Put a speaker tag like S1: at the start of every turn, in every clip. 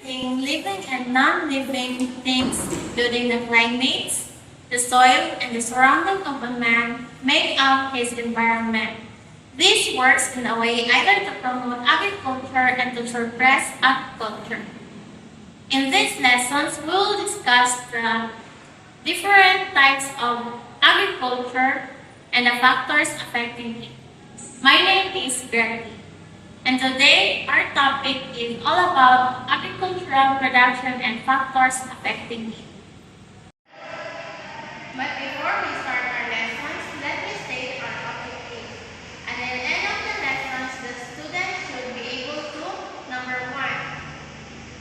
S1: Everything living and non-living things, including the climates, the soil, and the surrounding of a man, make up his environment. This works in a way either to promote agriculture and to suppress agriculture. In these lessons, we will discuss the different types of agriculture and the factors affecting it. My name is Bertie, and today our topic is all about agricultural production and factors affecting it. But before we start our lessons, let me state our objective. At the end of the lessons, the students should be able to, number one,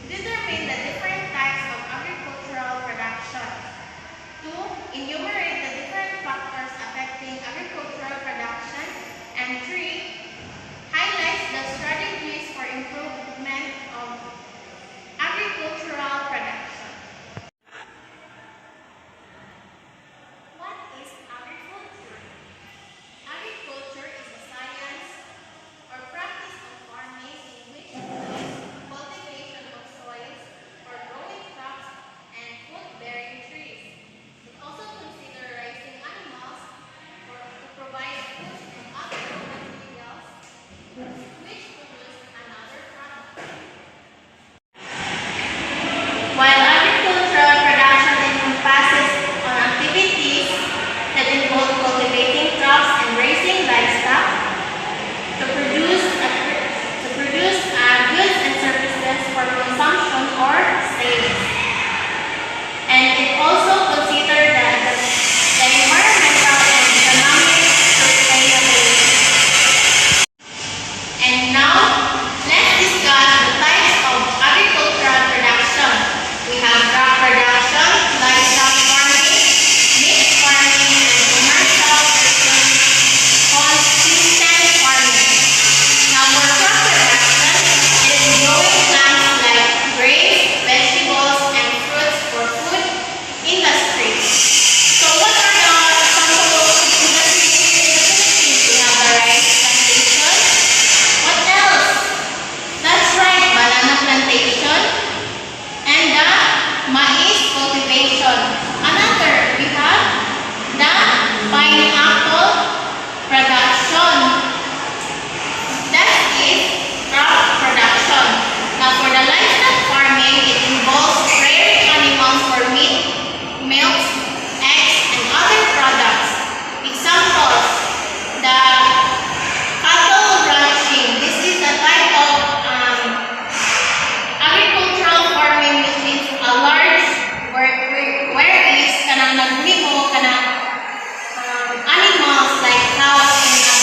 S1: determine the different types of agricultural production. Two, enumerate the different factors affecting agricultural production. And three, highlights the strategies for improvement of agricultural production. What is agriculture? Agriculture is a science or practice of farming in which includes cultivation of soils or growing crops and food-bearing trees. It also considers raising animals to provide food and other raw materials which produce another product. While agricultural production encompasses on activities that involve cultivating crops and raising livestock to produce goods and services for consumption or sales. And it also considers the environmental and economic sustainability. And now, let's discuss the types of agricultural production. We have crop production, livestock farming, mixed farming, and commercial version called system farming. Now, for crop production, it is growing plants like grains, vegetables, and fruits for food industry. So, what are the examples of industries in the Philippines? We have the rice plantation. What else? That's right, banana plantation and the maize cultivation. Another, we have the pineapple production. That is crop production. Now for the livestock farming, it involves rearing animals for meat, milk, eggs, and other products. Examples, the cattle ranching. This is a type of agricultural farming which is a large where is kanang naglimo kanang animals like cows in a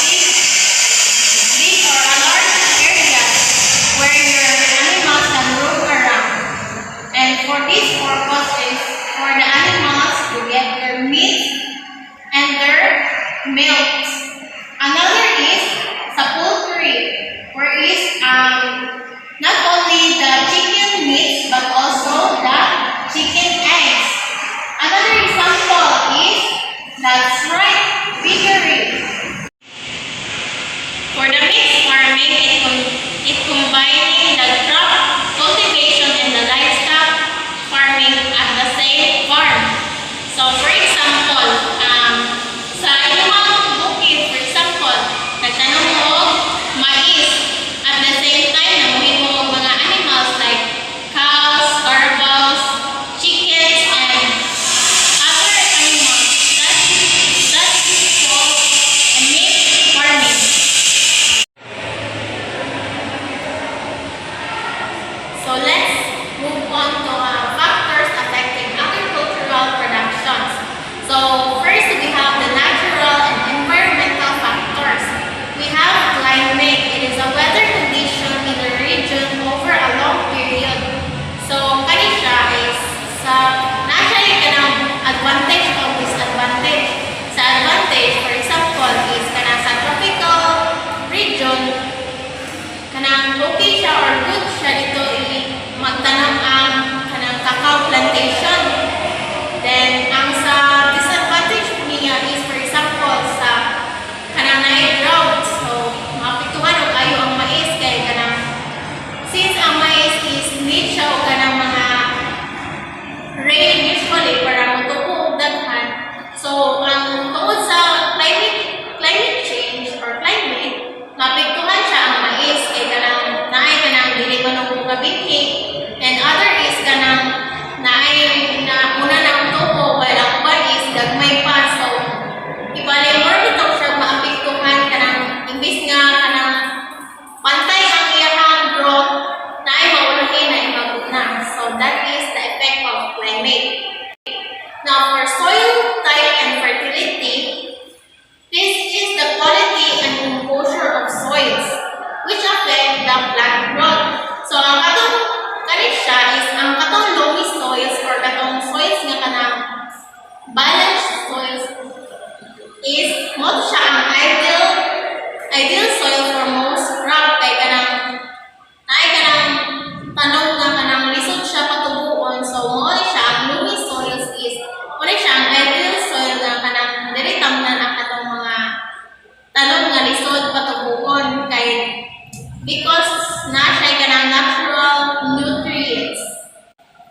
S1: big or a large area where your animals can roam around. And for this purpose is for the animals to get their meat and their milks. Another is sa poultry, where is not only the chicken meats but also the chicken eggs. Another example is, that's right, piggery. For the mixed farming, it combining the crop cultivation and the livestock farming at the same farm. So for example, sa inyong bukid, for example, nagtanong mo mais. At the same time, namuhin mo mga animals like cows, carabos, chickens, and other animals. That is called a mixed farming. So let's move on to factors affecting agricultural productions. So first we have the natural and environmental factors. We have climate. It is a weather condition in the region over a long period. So kani siya is sa naturally kanang advantage o disadvantage. Sa advantage, for example, is kanang sa tropical region, kanang okay siya or good siya dito magtanong ang kanang need siya og kanang mga rain usually para motubo og daghan. So ang tungod sa climate change or climate, maapektuhan siya ang mais kay kanang naay kanang dili manubog nga binhi, and other is kanang naay na una na ang tubo while ang uban is gagmay pa. So ibalik more dito siya maapektuhan kanang imbis nga kanang pantay ang iyang growth naay maulahin na imabot na. So that is the effect of climate. Now for soil type and fertility, this is the quality and composure of soils which affect the plant growth. So ang katong kanit siya is ang katong loamy soils or katong soils nga kanang balanced soils is mo siya ang ideal soil for most crop kay kanang naay kanang tanong nga kanang lisod siya patubuon. So mo siya ang loamy soils is mo siya ang ideal soil nga kanang dili tamnan ang katong mga tanong nga lisod patubuon kay because na siya kanang natural nutrients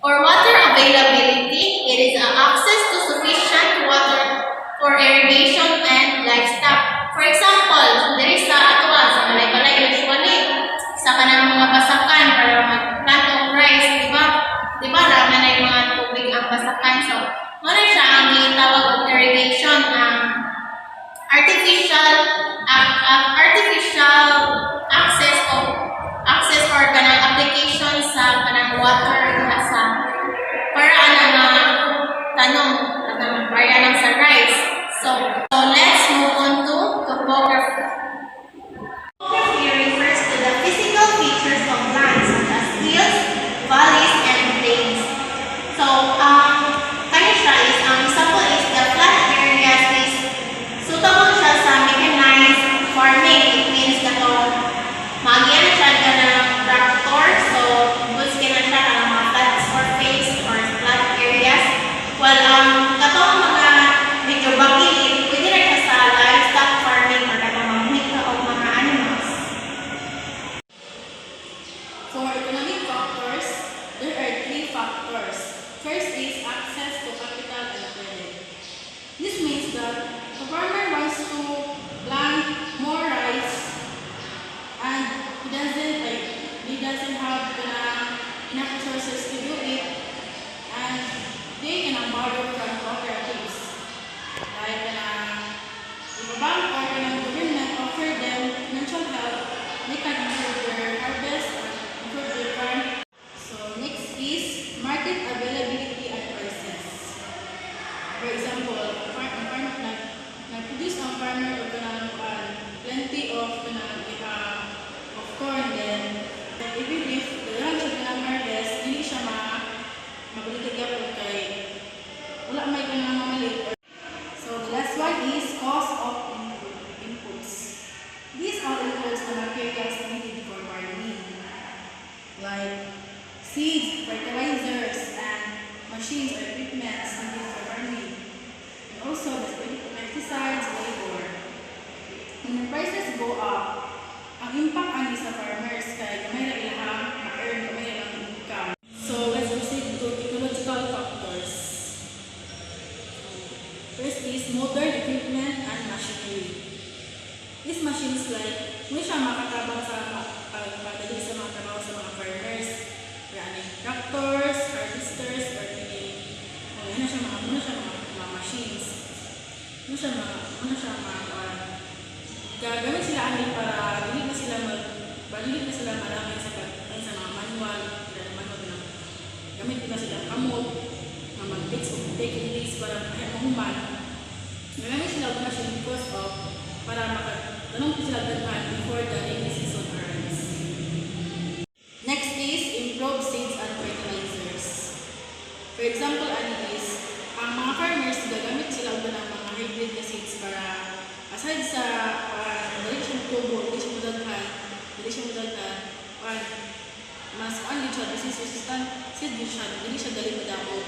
S1: or water availability. It is an access to sufficient water for irrigation and livestock. For example, diri sa atwa sa balay-balay usually sa kanang mga basakan para mag-plant of rice, di ba? Di ba raman na yung mga tubig ang basakan. So, mo na siya ang gitawag og irrigation, artificial access or kanang application sa kanang water diha sa para tanong para sa rice. So let's move on to topography. Topography refers to the physical features of lands such as hills, valleys, and plains. So kani siya is ang example is the flat areas is suitable siya sa mechanized farming. It means na to magian siya ka ng tractor. So goods na siya ang mga flat surface or flat areas. While katong mga medyo bakilid, pwede na siya sa livestock farming or katong mamita o mga animals.
S2: For economic factors, there are 3 factors. First is access to capital and credit. This means that the farmer wants to plant more rice and he doesn't have enough resources to do it, and they can borrow from cooperatives. Like if a bank or the government offer them financial help, they can improve their harvest and improve their farm. So next is market availability and prices. For example, nag-produce ang farmer of plenty of corn, then even if the land siya kanang harvest, hindi siya mabalik gyapon kay wala may kanang mamalit. So the last one is cost of inputs. These all includes the materials needed for farming, like seeds, fertilizers, and machines or equipment needed for farming, and also the pesticides, labor. When the prices go up, ang impact ani sa farmers kay gamay ra ilang ma-earn, gamay ra ang income. So let's proceed to technological factors. First is modern equipment and machinery. These machines like may siya makatabang sa pagpadali sa mga trabaho sa mga farmers. Yani tractors, harvesters, or ano siya mga machines. Gagamit sila ani para dili na sila marami sa mga manual na gamit na sila kamot na mag-fix o take this para mahuman. Gagamit sila og machine because of para makatanong sila daghan before the rainy season arrives. Next is improved seeds and fertilizers. For example, ang mga farmers gagamit sila og mga hybrid na seeds para aside sa dili siya tubo, dili siya mudaghan, mas disease resistant seed dili siya dali madamo.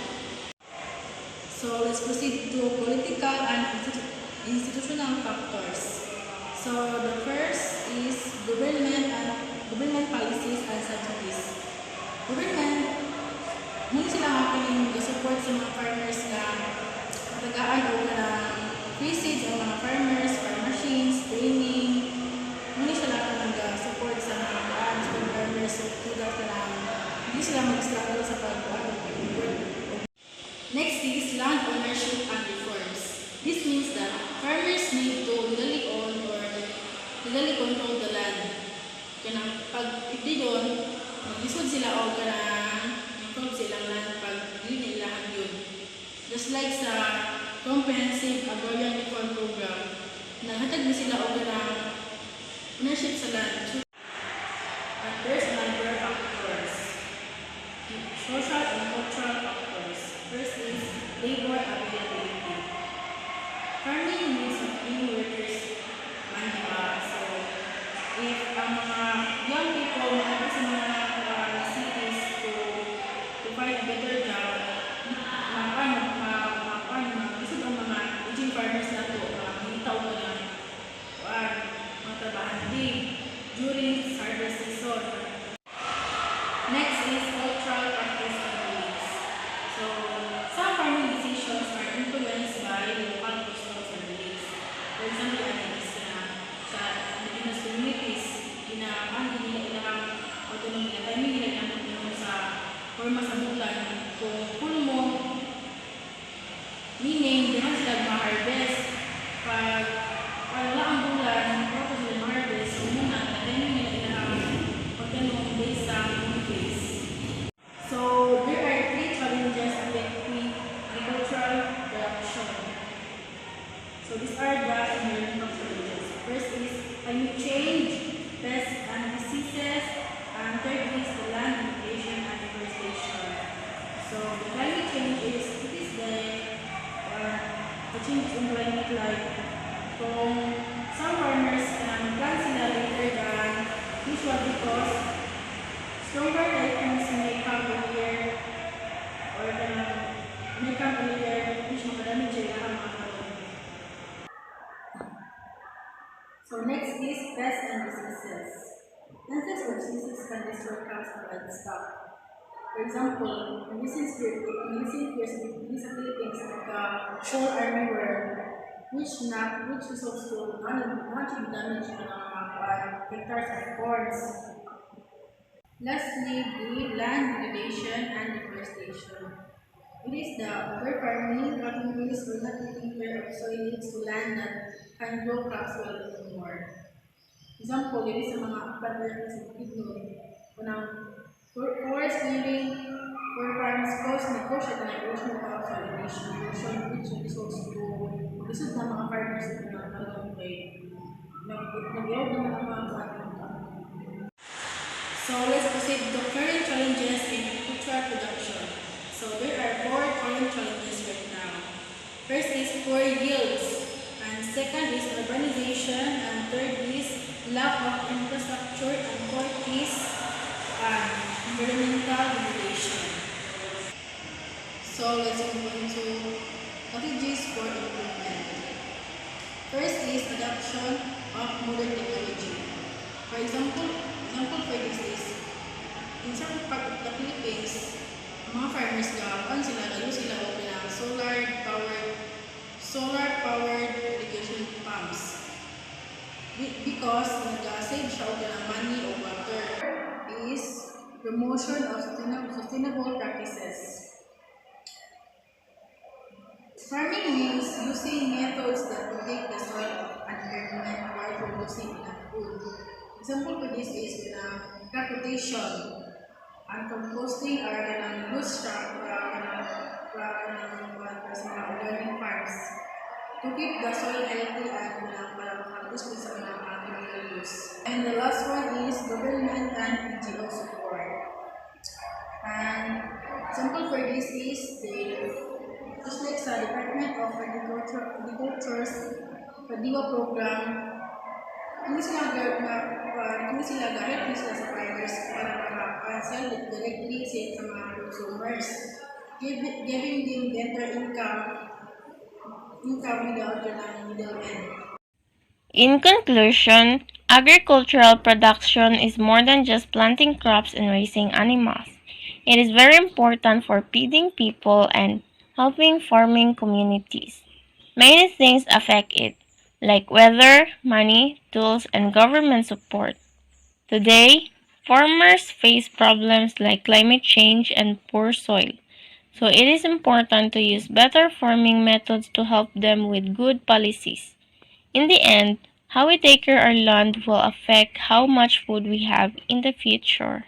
S2: So let's proceed to political and institutional factors. So the first is government policies and subsidies. Government sa mga farmers na tagaan o na message ang mga farmers or machines, training, muna siya lang nag-support sa mga farmers so that hindi sila mag-struggle sa pag-work. Next is land ownership and reforms. This means that farmers need to legally own or legally control the land. Kaya if they don't, mag-isod sila o control silang land pag yun ilangan yun. Just like sa Comprehensive Agrarian Reform Program, naghatag na sila o ownership sa land. And there's a number of factors. Social and cultural factors. First is labor availability. Farming needs many workers man, diba? So, if ang mga young people mga sa mga cities to find a better job, isip ang mga aging farmers na to, hintaw ko na mga trabahan din during harvest season. Next is cultural practice and beliefs. So, some farming decisions are influenced by local customs and beliefs. For example, sa indigenous communities, hindi nila ilang autonomy na timing nila ilang autonomy sa forma sa bulan. Kung pulmo, meaning, dihan sila ma-harvest. Pag wala ang bulan, kapag sila ma-harvest, muna, na timing nila ilang autonomy based sa phase. So, there are three challenges affecting agricultural production. So, these are the environmental challenges. First is climate change, pests and diseases, and third is the land degradation and deforestation. So, the climate change is, it is the change in climate like kung some farmers plant sila later than usual because stronger typhoons may come earlier or may come earlier which makadamage sila ang mga karon. So next is pests and diseases. Pests or diseases can destroy crops and livestock. For example, in recent years in the Philippines, coal armyworm, which results to massive damage to mga hectares of corns. Lastly, the land degradation and deforestation. It is the over-farming, cutting trees, or not taking care of soil needs to land that can grow crops well anymore. Example, it is sa mga planter sa Bukidnon. Forest clearing for farms cause negotiate and erosion of erosion which results to lisod na mga farmers na talagang nag-iog naman ang mga bata. So let's proceed to the current challenges in agricultural production. So there are 4 current challenges right now. First is poor yields, and second is urbanization, and third is lack of infrastructure, and fourth is environmental degradation. So let's move on to strategies for improvement. First is adoption of modern technology. For example for this is, in some part of the Philippines, mga farmers use sila o solar-powered irrigation pumps. Because nag-save siya o money o water is promotion of sustainable practices. Farming means using methods that protect the soil and environment while producing enough food. Example for this is crop rotation and composting are use sa mga organic farms to keep the soil healthy and para makareduce sa mga chemical use. And the last one is government and NGO support. And example for this is just like sa Department of Agriculture's Padiwa program, hindi sila sa farmers para sell directly sa mga consumers, giving them better income without the middleman.
S3: In conclusion, agricultural production is more than just planting crops and raising animals. It is very important for feeding people and helping farming communities. Many things affect it, like weather, money, tools, and government support. Today, farmers face problems like climate change and poor soil, so it is important to use better farming methods to help them with good policies. In the end, how we take care of our land will affect how much food we have in the future.